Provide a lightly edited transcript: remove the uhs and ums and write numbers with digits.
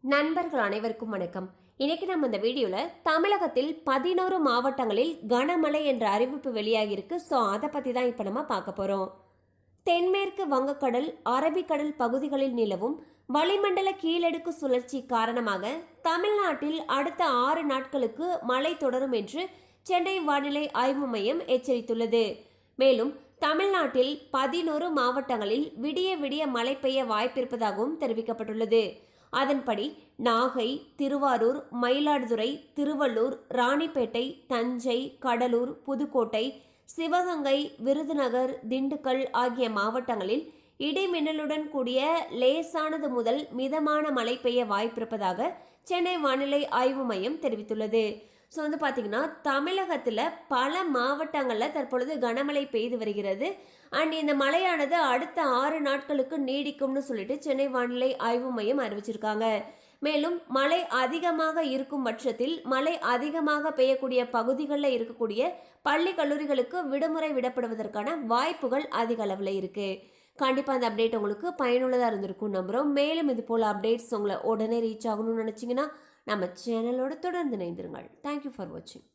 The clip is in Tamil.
நண்பர்கள் அனைவருக்கும் வணக்கம். இன்னைக்கு நம்ம இந்த வீடியோல தமிழகத்தில் 11 மாவட்டங்களில் கனமழை என்ற அறிவிப்பு வெளியாகிருக்கு. ஸோ அதை பத்தி தான் இப்ப நம்ம பார்க்க போறோம். தென்மேற்கு வங்கக்கடல், அரபிக்கடல் பகுதிகளில் நிலவும் வளிமண்டல கீழடுக்கு சுழற்சி காரணமாக தமிழ்நாட்டில் அடுத்த 6 நாட்களுக்கு மழை தொடரும் என்று சென்னை வானிலை ஆய்வு மையம் எச்சரித்துள்ளது. மேலும் தமிழ்நாட்டில் 11 மாவட்டங்களில் விடிய விடிய மழை பெய்ய வாய்ப்பிருப்பதாகவும் தெரிவிக்கப்பட்டுள்ளது. அதன்படி நாகை, திருவாரூர், மயிலாடுதுறை, திருவள்ளூர், ராணிப்பேட்டை, தஞ்சை, கடலூர், புதுக்கோட்டை, சிவகங்கை, விருதுநகர், திண்டுக்கல் ஆகிய மாவட்டங்களில் இடிமின்னலுடன் கூடிய லேசானது முதல் மிதமான மழை பெய்ய வாய்ப்பிருப்பதாக சென்னை வானிலை ஆய்வு மையம் தெரிவித்துள்ளது. ஸோ பார்த்தீங்கன்னா தமிழகத்தில் பல மாவட்டங்களில் தற்பொழுது கனமழை பெய்து வருகிறது. அண்ட் இந்த மழையானது அடுத்த 6 நாட்களுக்கு நீடிக்கும்னு சொல்லிட்டு சென்னை வானிலை ஆய்வு மையம் அறிவிச்சிருக்காங்க. மேலும் மழை அதிகமாக இருக்கும் பட்சத்தில் மழை அதிகமாக பெய்யக்கூடிய பகுதிகளில் இருக்கக்கூடிய பள்ளி கல்லூரிகளுக்கு விடுமுறை விடப்படுவதற்கான வாய்ப்புகள் அதிக அளவில் இருக்கு. கண்டிப்பாக அந்த அப்டேட் உங்களுக்கு பயனுள்ளதாக இருந்திருக்கும் நம்புகிறோம். மேலும் இது போல் அப்டேட்ஸ் உங்களை உடனே ரீச் ஆகணும்னு நினச்சிங்கன்னா நம்ம சேனலோட தொடர்ந்து இணைந்திருங்கள். தேங்க்யூ ஃபார் வாட்சிங்.